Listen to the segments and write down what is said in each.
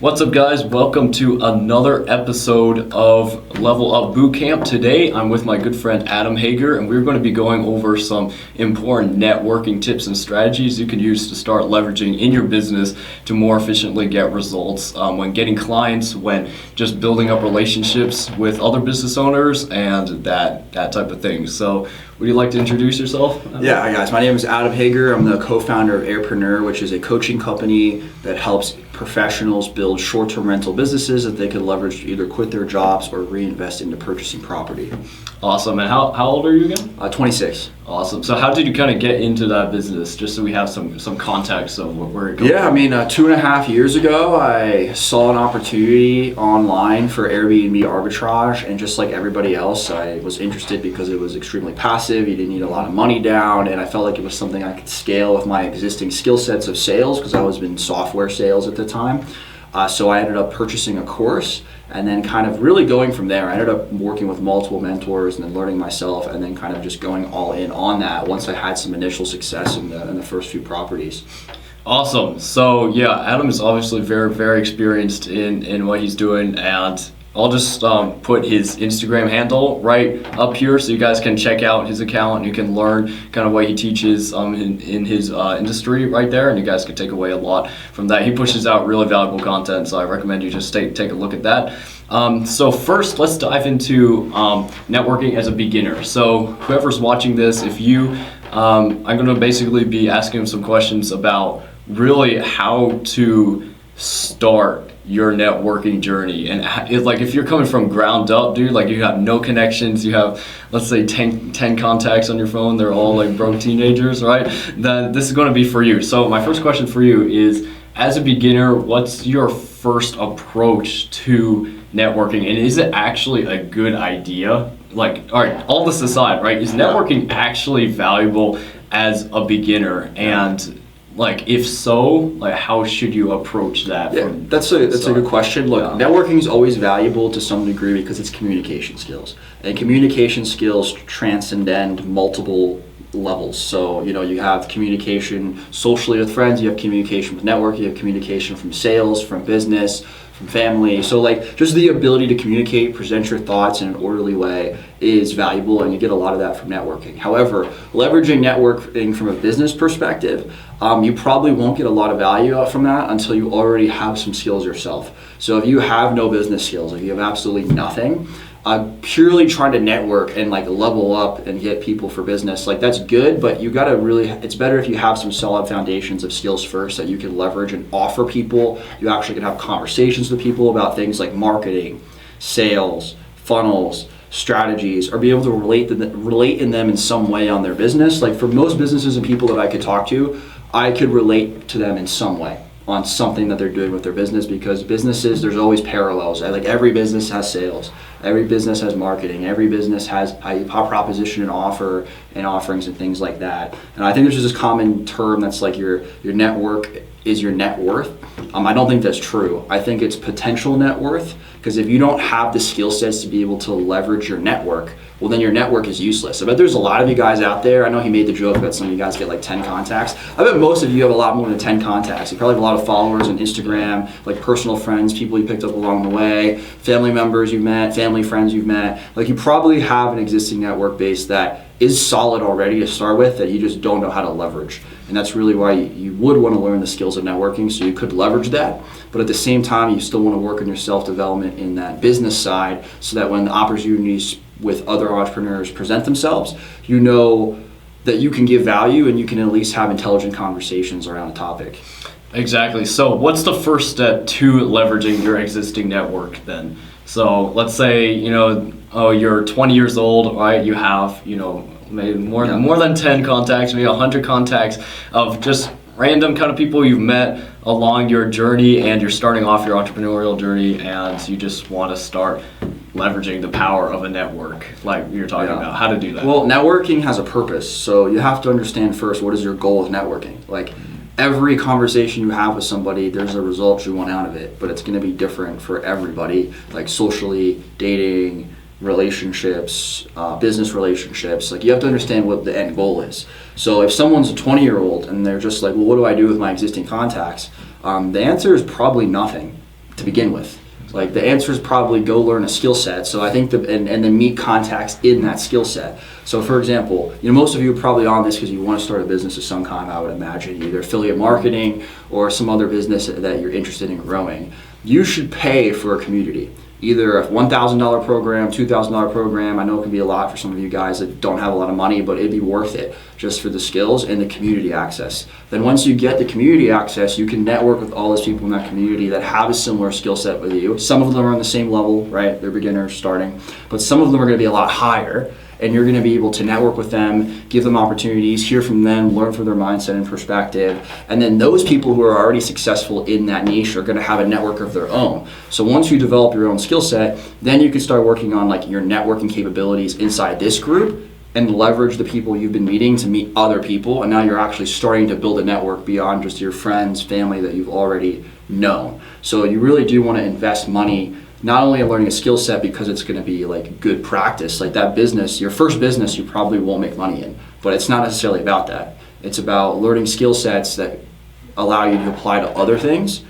What's up, guys? Welcome to another episode of Level Up Bootcamp. Today, I'm with my good friend Adam Hager, and we're going to be going over some important networking tips and strategies you can use to start leveraging in your business to more efficiently get results when getting clients, when just building up relationships with other business owners, and that type of thing. So, would you like to introduce yourself? Yeah, hi guys. My name is Adam Hager. I'm the co-founder of Airpreneur, which is a coaching company that helps professionals build short-term rental businesses that they can leverage to either quit their jobs or reinvest into purchasing property. Awesome. And how old are you again? 26. Awesome. So how did you kind of get into that business, just so we have some context of where it goes? Yeah, 2.5 years ago, I saw an opportunity online for Airbnb arbitrage, and just like everybody else, I was interested because it was extremely passive. You didn't need a lot of money down, and I felt like it was something I could scale with my existing skill sets of sales because I was in software sales at the time. So I ended up purchasing a course and then kind of really going from there. I ended up working with multiple mentors and then learning myself and then kind of just going all in on that once I had some initial success in the first few properties. Awesome. So yeah, Adam is obviously very, very experienced in what he's doing, and I'll just put his Instagram handle right up here so you guys can check out his account and you can learn kind of what he teaches in his industry right there, and you guys can take away a lot from that. He pushes out really valuable content, so I recommend you just take a look at that. So first, let's dive into networking as a beginner. So whoever's watching this, if you, I'm going to basically be asking him some questions about really how to start your networking journey, and it's like if you're coming from ground up, dude, like you have no connections, you have, let's say 10 contacts on your phone, they're all like broke teenagers, right? Then this is going to be for you. So my first question for you is, as a beginner, what's your first approach to networking, and is it actually a good idea? Like, all right, all this aside, right, is networking actually valuable as a beginner? And like, if so, like, how should you approach that? Yeah, that's a good question. Look, networking is always valuable to some degree because it's communication skills, and communication skills transcend multiple levels. So, you have communication socially with friends, you have communication with network, you have communication from sales, from business, from family. So like just the ability to communicate, present your thoughts in an orderly way is valuable, and you get a lot of that from networking. However, leveraging networking from a business perspective, you probably won't get a lot of value out from that until you already have some skills yourself. So if you have no business skills, if you have absolutely nothing, purely trying to network and like level up and get people for business, like that's good, but you gotta really, it's better if you have some solid foundations of skills first that you can leverage and offer people. You actually can have conversations with people about things like marketing, sales, funnels, strategies, or be able to relate in them in some way on their business. Like for most businesses and people that I could talk to, I could relate to them in some way on something that they're doing with their business, because businesses, there's always parallels. Like every business has sales, every business has marketing, every business has a proposition and offer and offerings and things like that. And I think there's just this common term that's like your network is your net worth. I don't think that's true. I think it's potential net worth, because if you don't have the skill sets to be able to leverage your network, well then your network is useless. I bet there's a lot of you guys out there, I know he made the joke that some of you guys get like 10 contacts. I bet most of you have a lot more than 10 contacts. You probably have a lot of followers on Instagram, like personal friends, people you picked up along the way, family members you've met, family friends you've met. Like you probably have an existing network base that is solid already to start with that you just don't know how to leverage. And that's really why you would want to learn the skills of networking, so you could leverage that. But at the same time, you still want to work on your self-development in that business side, so that when the opportunities with other entrepreneurs present themselves, you know that you can give value and you can at least have intelligent conversations around a topic. Exactly. So what's the first step to leveraging your existing network then? So let's say, you're 20 years old, right? You have, maybe more than 10 contacts, maybe 100 contacts of just random kind of people you've met along your journey, and you're starting off your entrepreneurial journey, and you just want to start leveraging the power of a network, like you're talking about. How to do that? Well, networking has a purpose, so you have to understand first, what is your goal with networking? Like every conversation you have with somebody, there's a result you want out of it, but it's going to be different for everybody, like socially, dating, relationships, business relationships. Like you have to understand what the end goal is. So if someone's a 20-year-old and they're just like, well, what do I do with my existing contacts? The answer is probably nothing. to begin with? Like the answer is probably go learn a skill set. So I think and then meet contacts in that skill set. So for example, most of you are probably on this because you want to start a business of some kind, I would imagine, either affiliate marketing or some other business that you're interested in growing. You should pay for a community. Either a $1,000 program, $2,000 program. I know it can be a lot for some of you guys that don't have a lot of money, but it'd be worth it just for the skills and the community access. Then once you get the community access, you can network with all those people in that community that have a similar skill set with you. Some of them are on the same level, right? They're beginners starting, but some of them are going to be a lot higher. And you're going to be able to network with them, give them opportunities, hear from them, learn from their mindset and perspective. And then those people who are already successful in that niche are going to have a network of their own. So once you develop your own skill set, then you can start working on like your networking capabilities inside this group and leverage the people you've been meeting to meet other people. And now you're actually starting to build a network beyond just your friends, family that you've already known. So you really do want to invest money not only in learning a skill set because it's going to be like good practice, like that business, your first business you probably won't make money in, but it's not necessarily about that. It's about learning skill sets that allow you to apply to other things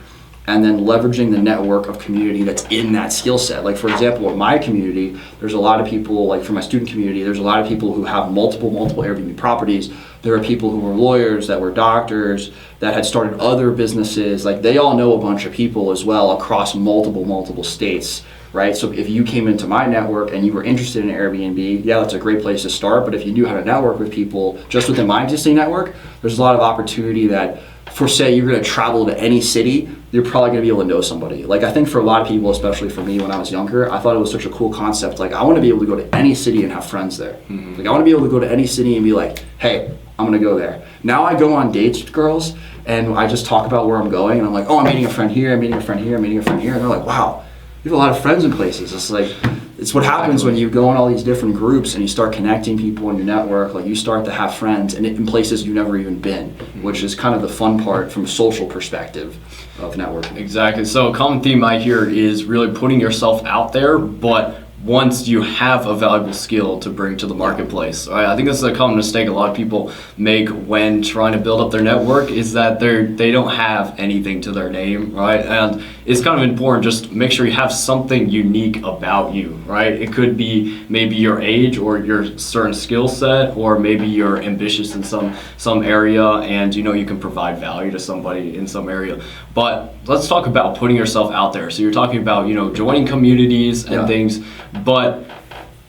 and then leveraging the network of community that's in that skill set. Like for example, in my community, there's a lot of people, like for my student community, there's a lot of people who have multiple Airbnb properties. There are people who were lawyers, that were doctors, that had started other businesses. Like they all know a bunch of people as well across multiple states, right? So if you came into my network and you were interested in Airbnb, yeah, that's a great place to start. But if you knew how to network with people just within my existing network, there's a lot of opportunity that for say you're going to travel to any city, you're probably going to be able to know somebody. Like I think for a lot of people, especially for me when I was younger, I thought it was such a cool concept. Like I want to be able to go to any city and have friends there. Mm-hmm. Like I want to be able to go to any city and be like, hey, I'm going to go there. Now I go on dates with girls and I just talk about where I'm going and I'm like, oh, I'm meeting a friend here, I'm meeting a friend here, I'm meeting a friend here. And they're like, wow, you have a lot of friends in places. It's like, it's what happens when you go in all these different groups and you start connecting people in your network. Like you start to have friends and in places you've never even been, which is kind of the fun part from a social perspective of networking. Exactly. So a common theme I hear is really putting yourself out there, but once you have a valuable skill to bring to the marketplace. Right? I think this is a common mistake a lot of people make when trying to build up their network is that they don't have anything to their name, right? And it's kind of important just make sure you have something unique about you, right? It could be maybe your age or your certain skill set, or maybe you're ambitious in some area and you can provide value to somebody in some area. But let's talk about putting yourself out there. So you're talking about joining communities and things. But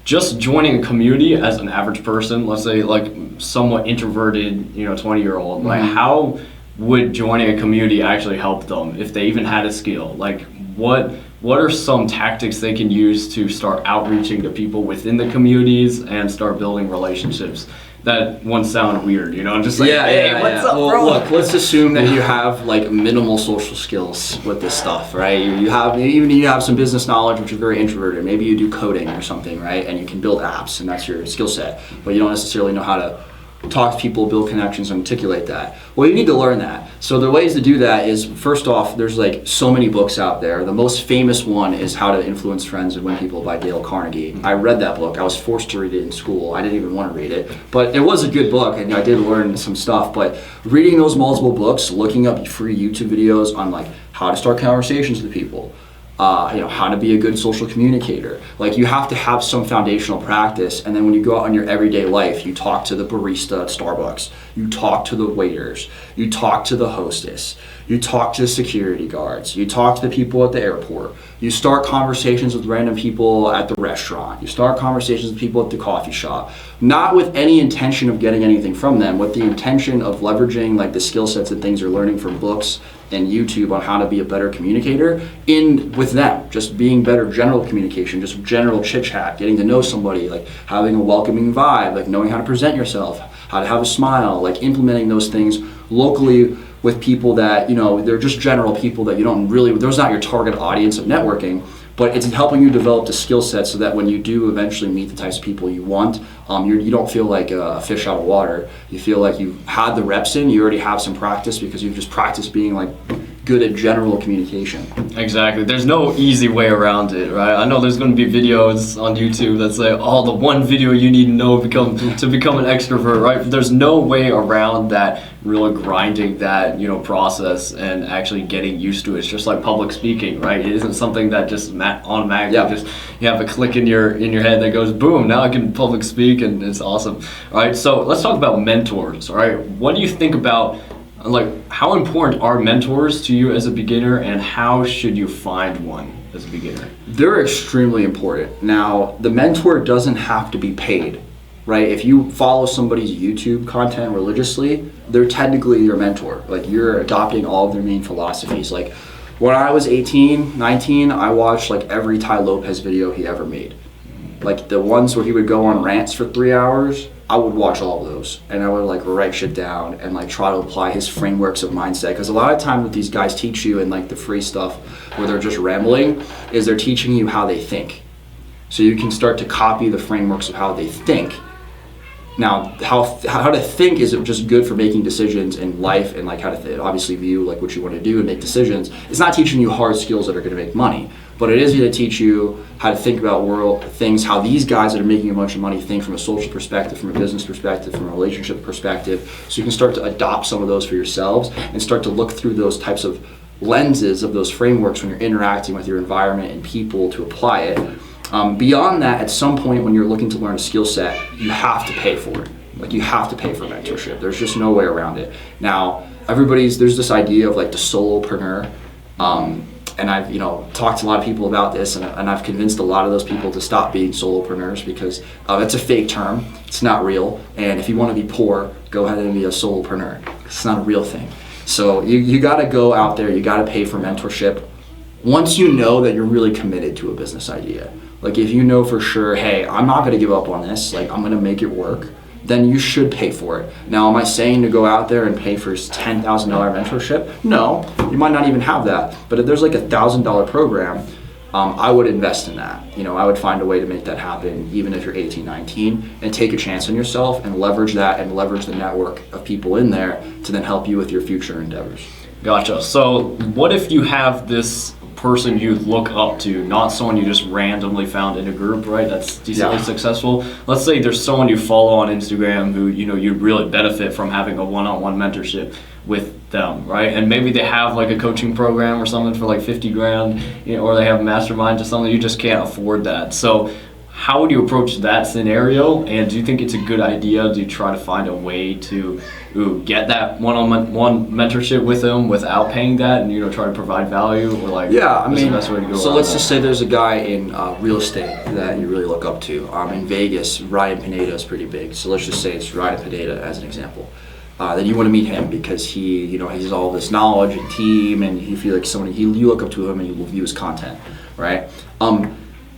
just joining a community as an average person, let's say like somewhat introverted, 20-year-old, like how would joining a community actually help them if they even had a skill? Like what are some tactics they can use to start outreaching to people within the communities and start building relationships? That won't sound weird, just like, hey, what's up, well, bro? Look, let's assume that you have like minimal social skills with this stuff, right? You have some business knowledge, which is very introverted. Maybe you do coding or something, right? And you can build apps, and that's your skill set, but you don't necessarily know how to talk to people, build connections, and articulate that. Well, you need to learn that. So the ways to do that is, first off, there's like so many books out there. The most famous one is How to Influence Friends and Win People by Dale Carnegie. I read that book. I was forced to read it in school. I didn't even want to read it, but it was a good book, and I did learn some stuff. But reading those multiple books, looking up free YouTube videos on like how to start conversations with people, how to be a good social communicator. Like you have to have some foundational practice, and then when you go out in your everyday life, you talk to the barista at Starbucks, you talk to the waiters, you talk to the hostess, you talk to the security guards, you talk to the people at the airport, you start conversations with random people at the restaurant, you start conversations with people at the coffee shop, not with any intention of getting anything from them, with the intention of leveraging like the skill sets and things you're learning from books and YouTube on how to be a better communicator with them, just being better general communication, just general chit chat, getting to know somebody, like having a welcoming vibe, like knowing how to present yourself, how to have a smile, like implementing those things locally with people that, they're just general people that you don't really, there's not your target audience of networking, but it's helping you develop the skill set so that when you do eventually meet the types of people you want, you don't feel like a fish out of water. You feel like you've had the reps in, you already have some practice because you've just practiced being like good at general communication. Exactly. There's no easy way around it, right? I know there's going to be videos on YouTube that say, "Oh, the one video you need to know to become an extrovert," right? But there's no way around that really grinding that, process and actually getting used to it. It's just like public speaking, right? It isn't something that just automatically just you have a click in your head that goes, boom, now I can public speak, and it's awesome. All right, so let's talk about mentors. All right, what do you think about, like, how important are mentors to you as a beginner, and how should you find one as a beginner? They're extremely important. Now, the mentor doesn't have to be paid, right? If you follow somebody's YouTube content religiously, they're technically your mentor. Like, you're adopting all of their main philosophies. Like, when I was 18, 19, I watched like every Tai Lopez video he ever made. Like the ones where he would go on rants for 3 hours, I would watch all of those, and I would like write shit down and like try to apply his frameworks of mindset. Because a lot of time what these guys teach you in like the free stuff where they're just rambling is they're teaching you how they think. So you can start to copy the frameworks of how they think. Now, how to think is just good for making decisions in life, and like how to obviously view like what you want to do and make decisions. It's not teaching you hard skills that are going to make money, but it is going to teach you how to think about world things, how these guys that are making a bunch of money think from a social perspective, from a business perspective, from a relationship perspective, so you can start to adopt some of those for yourselves and start to look through those types of lenses of those frameworks when you're interacting with your environment and people to apply it. Beyond that, at some point when you're looking to learn a skill set, you have to pay for it. Like, you have to pay for mentorship. There's just no way around it. Now, there's this idea of like the solopreneur, and I've talked to a lot of people about this, and I've convinced a lot of those people to stop being solopreneurs because it's a fake term. It's not real. And if you want to be poor, go ahead and be a solopreneur. It's not a real thing. So you got to go out there. You got to pay for mentorship once you know that you're really committed to a business idea. Like, if you know for sure, hey, I'm not going to give up on this, like, I'm going to make it work, then you should pay for it. Now, am I saying to go out there and pay for $10,000 mentorship? No, you might not even have that. But if there's like $1,000 program, I would invest in that. I would find a way to make that happen, even if you're 18, 19, and take a chance on yourself and leverage that and leverage the network of people in there to then help you with your future endeavors. Gotcha. So what if you have this person you look up to, not someone you just randomly found in a group, right? That's decently successful. Let's say there's someone you follow on Instagram who, you'd really benefit from having a one-on-one mentorship with them, right? And maybe they have like a coaching program or something for like 50 grand, or they have a mastermind or something. You just can't afford that. So how would you approach that scenario? And do you think it's a good idea to try to find a way to get that one-on-one mentorship with them without paying that, and try to provide value, or like the best way to go? So let's just say there's a guy in real estate that you really look up to. In Vegas, Ryan Pineda is pretty big. So let's just say it's Ryan Pineda as an example. Then you want to meet him because he has all this knowledge and team, and you feel like somebody you look up to him and you will view his content, right?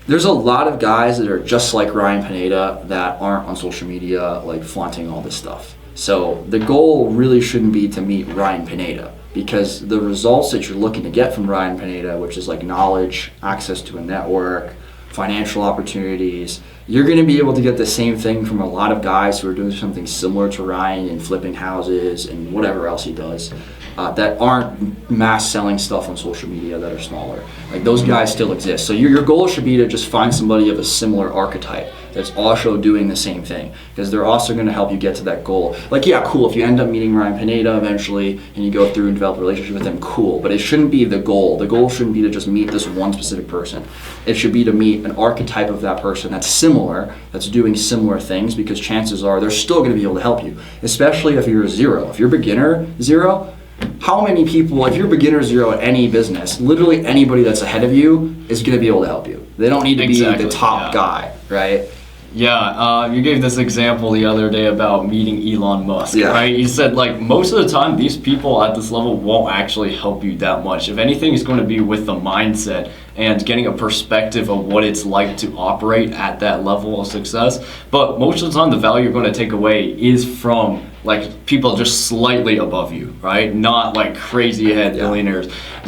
There's a lot of guys that are just like Ryan Pineda that aren't on social media, like flaunting all this stuff. So the goal really shouldn't be to meet Ryan Pineda, because the results that you're looking to get from Ryan Pineda, which is like knowledge, access to a network, financial opportunities, you're going to be able to get the same thing from a lot of guys who are doing something similar to Ryan and flipping houses and whatever else he does, that aren't mass selling stuff on social media, that are smaller. Like, those guys still exist. So your goal should be to just find somebody of a similar archetype that's also doing the same thing, because they're also going to help you get to that goal. Like, yeah, cool, if you end up meeting Ryan Pineda eventually and you go through and develop a relationship with him, cool, but it shouldn't be the goal. The goal shouldn't be to just meet this one specific person. It should be to meet an archetype of that person that's similar, that's doing similar things, because chances are they're still going to be able to help you, especially if you're a zero. If you're beginner zero, how many people, if you're beginner zero at any business, literally anybody that's ahead of you is going to be able to help you. They don't need to be the top guy, right? Yeah, you gave this example the other day about meeting Elon Musk, right? You said, like, most of the time these people at this level won't actually help you that much. If anything, it's going to be with the mindset and getting a perspective of what it's like to operate at that level of success. But most of the time, the value you're going to take away is from like people just slightly above you, right? Not like crazy ahead billionaires,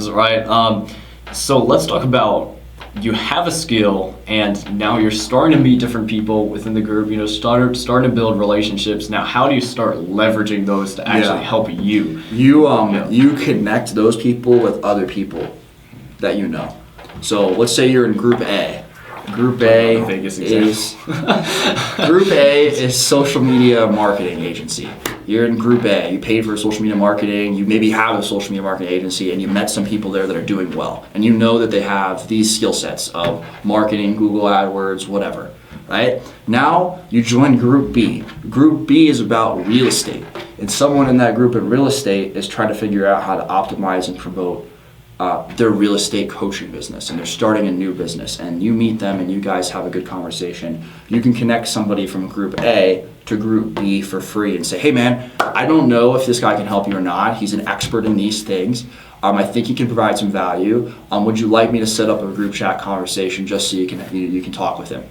right? So let's talk about you have a skill, and now you're starting to meet different people within the group. Starting to build relationships. Now, how do you start leveraging those to actually help you? You connect those people with other people that you know. So let's say you're in Group A. Group A is social media marketing agency. You're in Group A. You paid for social media marketing. You maybe have a social media marketing agency, and you met some people there that are doing well, and you know that they have these skill sets of marketing, Google AdWords, whatever. Right? Now you join Group B. Group B is about real estate, and someone in that group in real estate is trying to figure out how to optimize and promote their real estate coaching business, and they're starting a new business, and you meet them and you guys have a good conversation. You can connect somebody from Group A to Group B for free and say, hey man, I don't know if this guy can help you or not. He's an expert in these things. I think he can provide some value. Would you like me to set up a group chat conversation just so you can talk with him?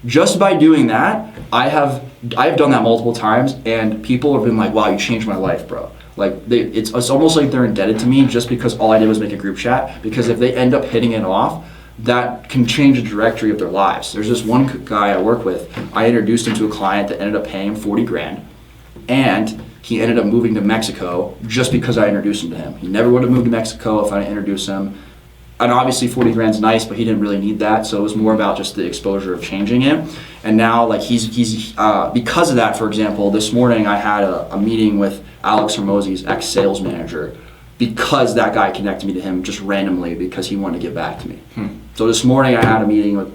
Just by doing that, I have done that multiple times, and people have been like, wow, you changed my life, bro. Like it's almost like they're indebted to me just because all I did was make a group chat, because if they end up hitting it off, that can change the trajectory of their lives. There's this one guy I work with, I introduced him to a client that ended up paying him 40 grand, and he ended up moving to Mexico just because I introduced him to him. He never would have moved to Mexico if I didn't introduce him. And obviously 40 grand's nice, but he didn't really need that, so it was more about just the exposure of changing him. And now, like, he's because of that, for example, this morning I had a meeting with Alex Hermosi's ex-sales manager, because that guy connected me to him just randomly because he wanted to give back to me. So this morning I had a meeting with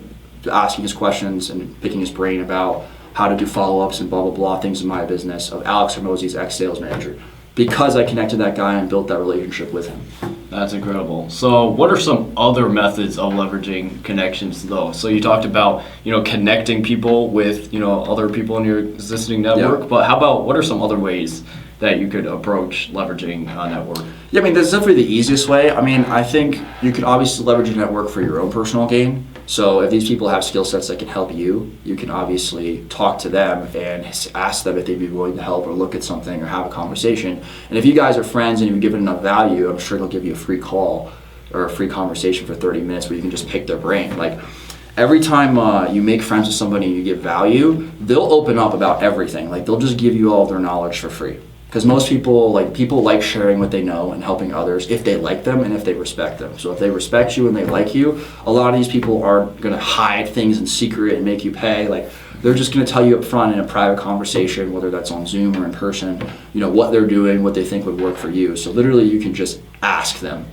asking his questions and picking his brain about how to do follow-ups and blah, blah, blah, things in my business, of Alex Hermosi's ex-sales manager, because I connected that guy and built that relationship with him. That's incredible. So what are some other methods of leveraging connections though? So you talked about, connecting people with, other people in your existing network, but how about, what are some other ways that you could approach leveraging a network? Yeah, I mean, that's definitely the easiest way. I mean, I think you can obviously leverage a network for your own personal gain. So if these people have skill sets that can help you, you can obviously talk to them and ask them if they'd be willing to help or look at something or have a conversation. And if you guys are friends and you've given enough value, I'm sure they'll give you a free call or a free conversation for 30 minutes where you can just pick their brain. Like, every time you make friends with somebody and you give value, they'll open up about everything. Like, they'll just give you all of their knowledge for free. Because most people like sharing what they know and helping others if they like them and if they respect them. So if they respect you and they like you, a lot of these people aren't going to hide things in secret and make you pay. Like, they're just going to tell you up front in a private conversation, whether that's on Zoom or in person, what they're doing, what they think would work for you. So literally you can just ask them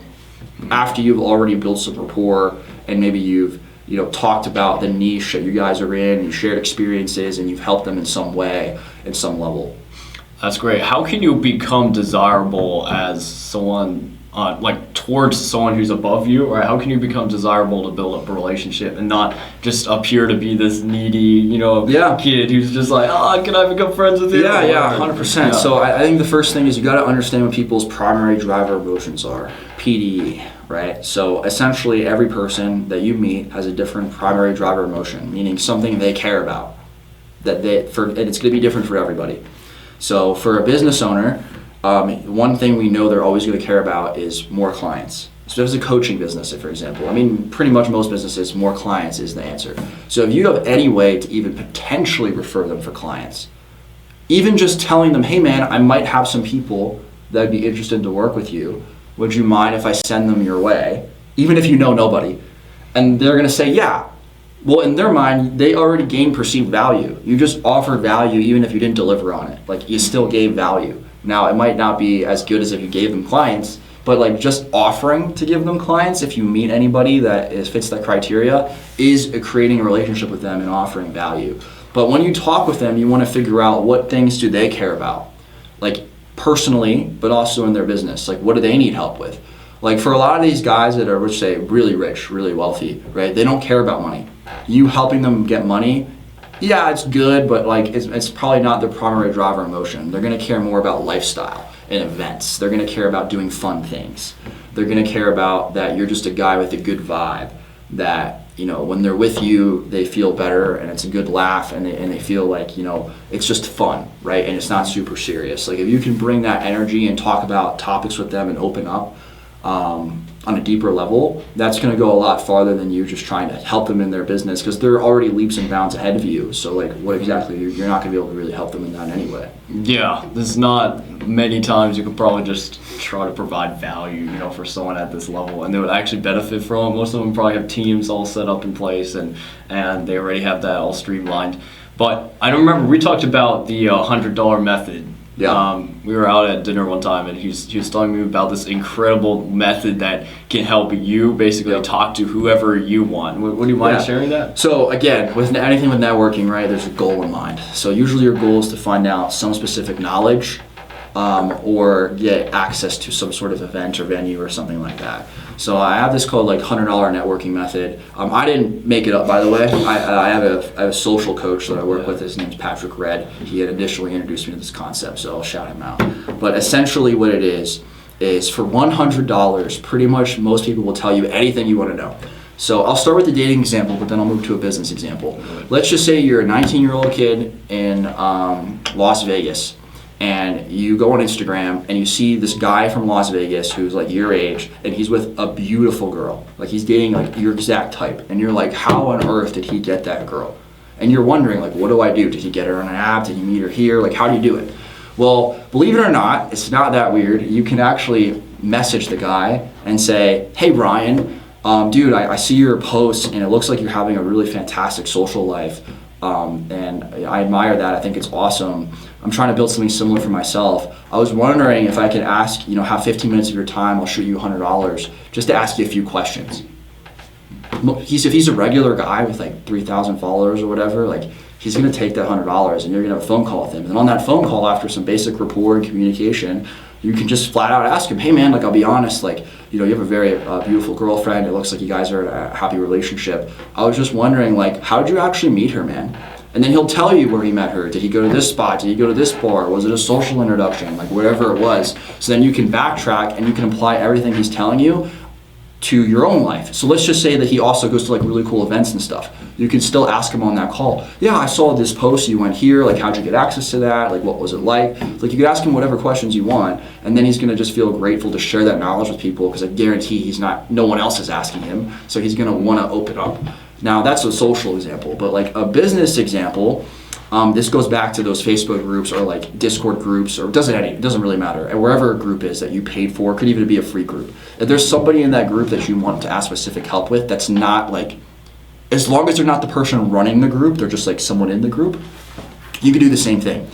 after you've already built some rapport, and maybe you've talked about the niche that you guys are in, and you shared experiences, and you've helped them in some way, at some level. That's great. How can you become desirable as someone, towards someone who's above you, or how can you become desirable to build up a relationship and not just appear to be this needy, kid who's just like, can I become friends with you? Yeah, 100%. Yeah. So I think the first thing is you got to understand what people's primary driver emotions are, PDE, right? So essentially every person that you meet has a different primary driver emotion, meaning something they care about, and it's going to be different for everybody. So for a business owner, one thing we know they're always going to care about is more clients. So if it's a coaching business, for example, pretty much most businesses, more clients is the answer. So if you have any way to even potentially refer them for clients, even just telling them, hey man, I might have some people that would be interested to work with you. Would you mind if I send them your way? Even if you know nobody. And they're going to say, yeah. Well, in their mind, they already gained perceived value. You just offered value even if you didn't deliver on it. Like, you still gave value. Now, it might not be as good as if you gave them clients, but just offering to give them clients, if you meet anybody that fits that criteria, is creating a relationship with them and offering value. But when you talk with them, you want to figure out what things do they care about, like personally, but also in their business. Like, what do they need help with? Like, for a lot of these guys that are, let's say, really rich, really wealthy, right? They don't care about money. You helping them get money, yeah, it's good, but it's probably not their primary driver emotion. They're going to care more about lifestyle and events. They're going to care about doing fun things. They're going to care about that you're just a guy with a good vibe, that when they're with you, they feel better and it's a good laugh, and they feel like, it's just fun, right? And it's not super serious. Like, if you can bring that energy and talk about topics with them and open up, on a deeper level, that's going to go a lot farther than you just trying to help them in their business, because they're already leaps and bounds ahead of you. So like, what exactly, you're not going to be able to really help them in that anyway. Yeah, there's not many times you could probably just try to provide value, you know, for someone at this level, and they would actually benefit from it. Most of them probably have teams all set up in place, and they already have that all streamlined. But I don't remember, we talked about the $100 method. Yeah. We were out at dinner one time, and he was telling me about this incredible method that can help you basically talk to whoever you want. Would you mind sharing that? So again, with anything with networking, right, there's a goal in mind. So usually your goal is to find out some specific knowledge, or get access to some sort of event or venue or something like that. So I have this called like $100 networking method. I didn't make it up, by the way. I have a social coach that I work with. His name's Patrick Red. He had initially introduced me to this concept, so I'll shout him out. But essentially what it is for $100, pretty much most people will tell you anything you want to know. So I'll start with the dating example, but then I'll move to a business example. Let's just say you're a 19-year-old kid in Las Vegas, and you go on Instagram and you see this guy from Las Vegas who's like your age, and he's with a beautiful girl. Like, he's dating like your exact type, and you're like, how on earth did he get that girl? And you're wondering, like, what do I do? Did he get her on an app? Did he meet her here? Like, how do you do it? Well, believe it or not, it's not that weird. You can actually message the guy and say, hey Brian, dude, I see your posts and it looks like you're having a really fantastic social life. And I admire that. I think it's awesome. I'm trying to build something similar for myself. I was wondering if I could ask, have 15 minutes of your time, I'll shoot you $100 just to ask you a few questions. If he's a regular guy with like 3,000 followers or whatever, like, he's gonna take that $100 and you're gonna have a phone call with him. And on that phone call, after some basic rapport and communication, you can just flat out ask him, hey man, like, I'll be honest, like, you have a very beautiful girlfriend. It looks like you guys are in a happy relationship. I was just wondering, like, how did you actually meet her, man? And then he'll tell you where he met her. Did he go to this spot? Did he go to this bar? Was it a social introduction? Like, whatever it was. So then you can backtrack and you can apply everything he's telling you to your own life. So let's just say that he also goes to like really cool events and stuff. You can still ask him on that call, yeah, I saw this post, you went here, like, how'd you get access to that? Like, what was it like? Like, you could ask him whatever questions you want, and then he's gonna just feel grateful to share that knowledge with people, because I guarantee no one else is asking him, so he's gonna wanna open up. Now, that's a social example, but like a business example, this goes back to those Facebook groups or like Discord groups, or it doesn't really matter. And wherever a group is that you paid for, it could even be a free group. If there's somebody in that group that you want to ask specific help with, that's not like, as long as they're not the person running the group, they're just like someone in the group, you can do the same thing.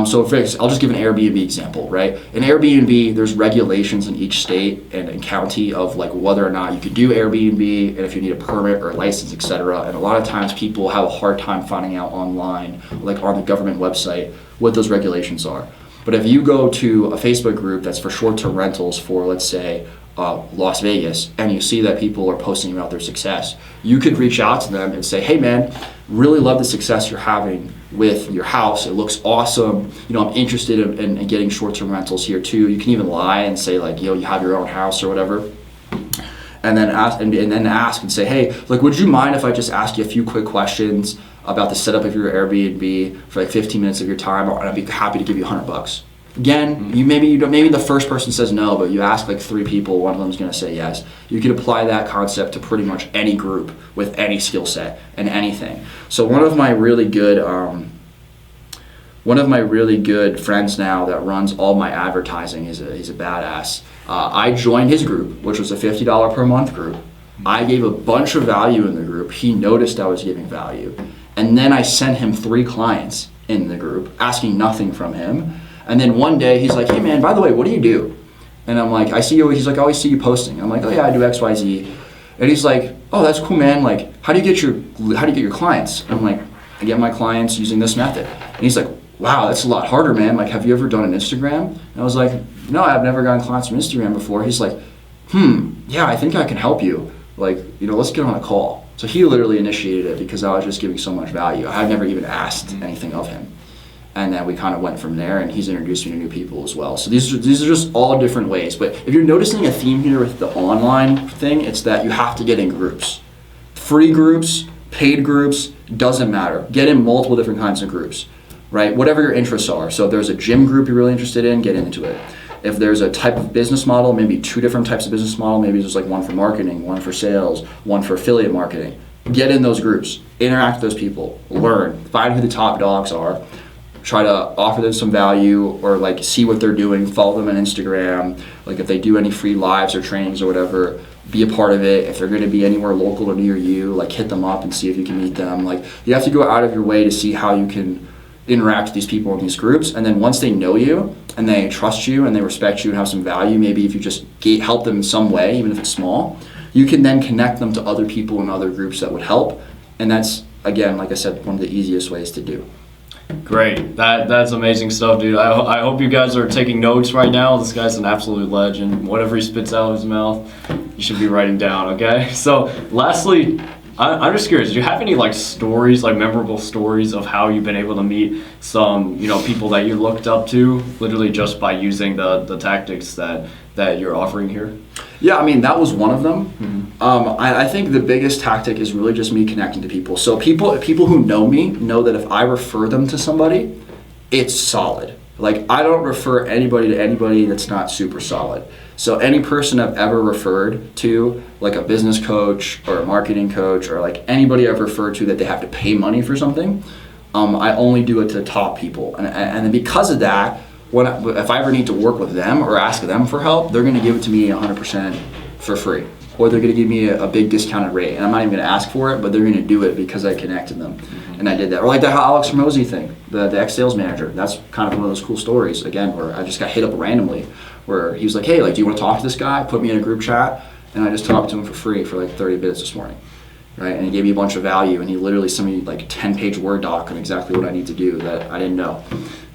So for example, I'll just give an Airbnb example, right? In Airbnb, there's regulations in each state and county of like whether or not you can do Airbnb, and if you need a permit or a license, etc. And a lot of times people have a hard time finding out online, like on the government website, what those regulations are. But if you go to a Facebook group that's for short-term rentals for, let's say, Las Vegas, and you see that people are posting about their success, you could reach out to them and say, hey man, really love the success you're having with your house. It looks awesome. I'm interested in getting short-term rentals here too. You can even lie and say like, you have your own house or whatever. And then ask and say, hey, like, would you mind if I just ask you a few quick questions about the setup of your Airbnb for like 15 minutes of your time, and I'd be happy to give you $100. Again, maybe the first person says no, but you ask like 3 people, one of them is going to say yes. You can apply that concept to pretty much any group with any skill set and anything. So one of my really good friends now that runs all my advertising, he's a badass. I joined his group, which was a $50 per month group. I gave a bunch of value in the group. He noticed I was giving value. And then I sent him 3 clients in the group, asking nothing from him. And then one day he's like, hey man, by the way, what do you do? And I'm like, he's like, I always see you posting. And I'm like, oh yeah, I do X, Y, Z. And he's like, oh, that's cool, man. Like, how do you get your clients? And I'm like, I get my clients using this method. And he's like, wow, that's a lot harder, man. Like, have you ever done an Instagram? And I was like, no, I've never gotten clients from Instagram before. He's like, yeah, I think I can help you. Like, let's get on a call. So he literally initiated it because I was just giving so much value. I had never even asked anything of him. And then we kind of went from there, and he's introduced me to new people as well. So these are just all different ways. But if you're noticing a theme here with the online thing, it's that you have to get in groups. Free groups, paid groups, doesn't matter. Get in multiple different kinds of groups, right? Whatever your interests are. So if there's a gym group you're really interested in, get into it. If there's a type of business model, maybe 2 different types of business model, maybe there's like one for marketing, one for sales, one for affiliate marketing. Get in those groups, interact with those people, learn, find who the top dogs are, try to offer them some value, or like see what they're doing, follow them on Instagram, like if they do any free lives or trainings or whatever, be a part of it. If they're going to be anywhere local or near you, like hit them up and see if you can meet them. Like you have to go out of your way to see how you can interact with these people in these groups, and then once they know you and they trust you and they respect you and have some value, maybe if you just help them in some way, even if it's small, you can then connect them to other people in other groups that would help. And that's, again, like I said, one of the easiest ways to do. Great. That's amazing stuff, dude. I hope you guys are taking notes right now. This guy's an absolute legend. Whatever he spits out of his mouth, you should be writing down, okay? So lastly, I'm just curious, do you have any like stories, like memorable stories of how you've been able to meet some, people that you looked up to literally just by using the tactics that you're offering here? Yeah, I mean, that was one of them. Mm-hmm. I think the biggest tactic is really just me connecting to people. So people who know me know that if I refer them to somebody, it's solid. Like, I don't refer anybody to anybody that's not super solid. So any person I've ever referred to, like a business coach or a marketing coach, or like anybody I've referred to that they have to pay money for something, I only do it to top people. And then because of that, if I ever need to work with them or ask them for help, they're going to give it to me 100% for free. Or they're going to give me a big discounted rate. And I'm not even going to ask for it, but they're going to do it because I connected them. Mm-hmm. And I did that. Or like the Alex Hormozi thing, the ex-sales manager. That's kind of one of those cool stories, again, where I just got hit up randomly, where he was like, hey, like, do you want to talk to this guy? Put me in a group chat. And I just talked to him for free for like 30 minutes this morning. Right? And he gave me a bunch of value, and he literally sent me like a 10-page Word doc on exactly what I need to do that I didn't know.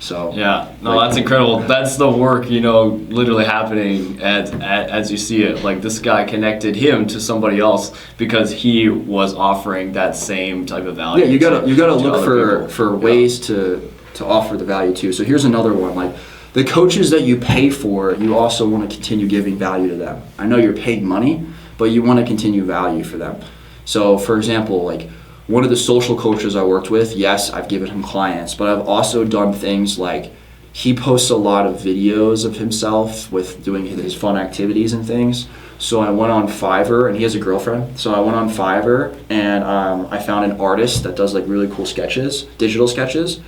So yeah, no, that's incredible. That's the work, literally happening as you see it. Like, this guy connected him to somebody else because he was offering that same type of value. Yeah, you gotta look for ways to offer the value too. So here's another one. Like, the coaches that you pay for, you also want to continue giving value to them. I know you're paying money, but you want to continue value for them. So, for example, like one of the social coaches I worked with, yes, I've given him clients, but I've also done things like he posts a lot of videos of himself with doing his fun activities and things. So I went on Fiverr, and he has a girlfriend. So I went on Fiverr, and I found an artist that does like really cool sketches, digital sketches,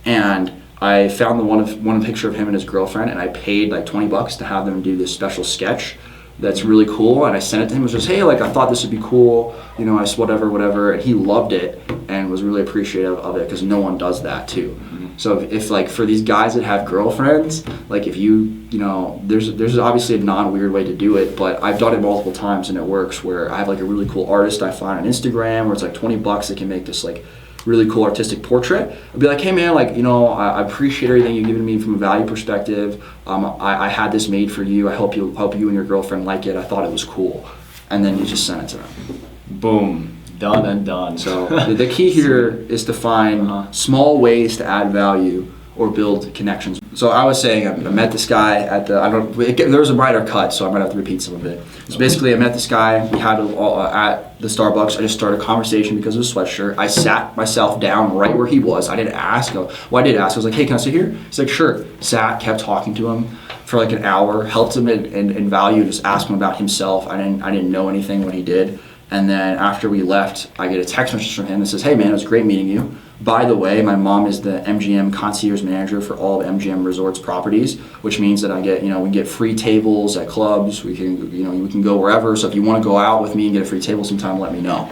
and I found one picture of him and his girlfriend, and I paid like $20 to have them do this special sketch that's really cool, and I sent it to him. It was just, hey, like, I thought this would be cool, whatever, and he loved it and was really appreciative of it, because no one does that too. Mm-hmm. So if like for these guys that have girlfriends, like if there's obviously a non-weird way to do it, but I've done it multiple times and it works, where I have like a really cool artist I find on Instagram where it's like $20 that can make this like really cool artistic portrait. I'd be like, hey man, like, I appreciate everything you've given me from a value perspective. I had this made for you. I hope you and your girlfriend like it. I thought it was cool. And then you just send it to them. Boom. Done and done. So the key here is to find small ways to add value or build connections. So I was saying, I met this guy at there was a brighter cut, so I might have to repeat some of it. So basically, I met this guy. We had at the Starbucks. I just started a conversation because of his sweatshirt. I sat myself down right where he was. I didn't ask. I did ask. I was like, hey, can I sit here? He's like, sure. Sat, kept talking to him for like an hour, helped him in value, just asked him about himself. I didn't know anything when he did. And then after we left, I get a text message from him that says, hey man, it was great meeting you. By the way, my mom is the MGM concierge manager for all of MGM Resorts properties, which means that we get free tables at clubs. We can go wherever. So if you want to go out with me and get a free table sometime, let me know.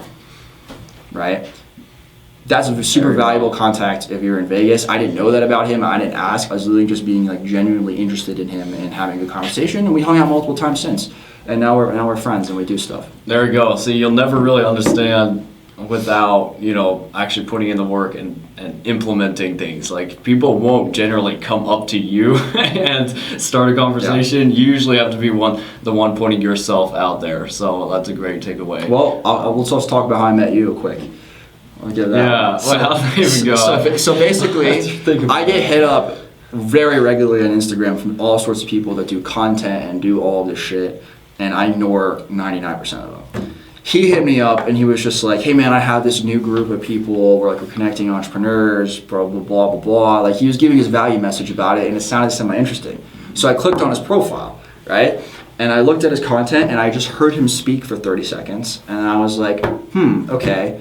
Right? That's a super valuable contact if you're in Vegas. I didn't know that about him. I didn't ask. I was literally just being like genuinely interested in him and having a conversation. And we hung out multiple times since. And now we're friends and we do stuff. There you go. See, you'll never really understand without actually putting in the work and implementing things. Like, people won't generally come up to you and start a conversation. Yeah. You usually have to be the one pointing yourself out there. So that's a great takeaway. Well, let's talk about how I met you quick. I'll get that. Yeah. Well, how did even go? So basically, I get hit up very regularly on Instagram from all sorts of people that do content and do all this shit, and I ignore 99% of them. He hit me up and he was just like, hey man, I have this new group of people, we're connecting entrepreneurs, blah, blah, blah, blah, blah. Like, he was giving his value message about it, and it sounded semi-interesting. So I clicked on his profile, right? And I looked at his content and I just heard him speak for 30 seconds. And I was like, okay.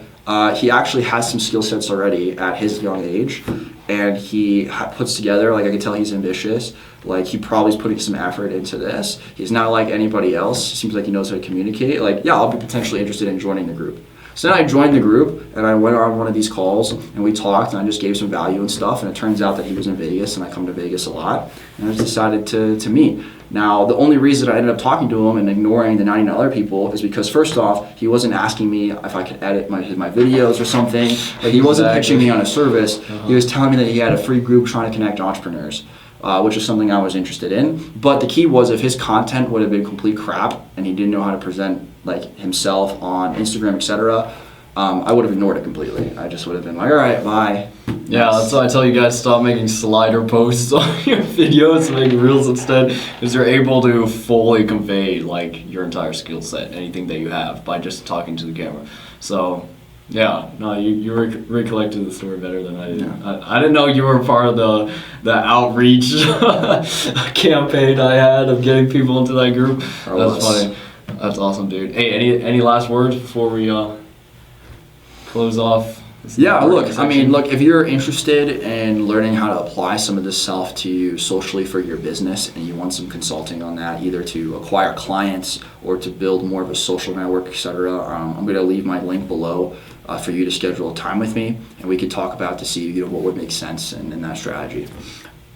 He actually has some skill sets already at his young age. And he puts together, like I can tell he's ambitious. Like he probably is putting some effort into this. He's not like anybody else. Seems like he knows how to communicate. Like, yeah, I'll be potentially interested in joining the group. So then I joined the group and I went on one of these calls and we talked and I just gave some value and stuff. And it turns out that he was in Vegas and I come to Vegas a lot. And I just decided to meet. Now, the only reason I ended up talking to him and ignoring the 99 other people is because first off, he wasn't asking me if I could edit my videos or something. Like he wasn't pitching me on a service. He was telling me that he had a free group trying to connect entrepreneurs. Which is something I was interested in. But the key was if his content would have been complete crap and he didn't know how to present like himself on Instagram, etc., I would have ignored it completely. I just would have been like, all right, bye. Yeah, that's why I tell you guys stop making slider posts on your videos, make reels instead, because you're able to fully convey like your entire skill set, anything that you have, by just talking to the camera. So. Yeah, no, you recollected the story better than I did. Yeah. I didn't know you were part of the outreach campaign I had of getting people into that group. That's funny. That's awesome, dude. Hey, any last words before we close off? Yeah, look, if you're interested in learning how to apply some of this stuff to socially for your business and you want some consulting on that, either to acquire clients or to build more of a social network, etc., I'm going to leave my link below for you to schedule a time with me and we could talk about to see what would make sense in that strategy.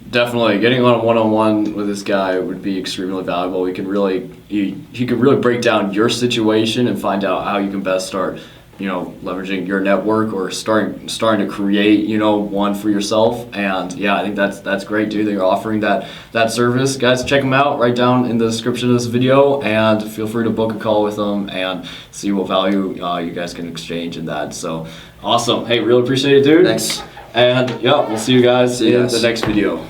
Definitely, getting on a one-on-one with this guy would be extremely valuable. He can really break down your situation and find out how you can best start, leveraging your network or starting to create, one for yourself. And yeah, I think that's great, dude, that you're offering that service. Guys, check them out right down in the description of this video and feel free to book a call with them and see what value you guys can exchange in that. So awesome. Hey, really appreciate it, dude. Thanks. And yeah, we'll see you guys in the next video.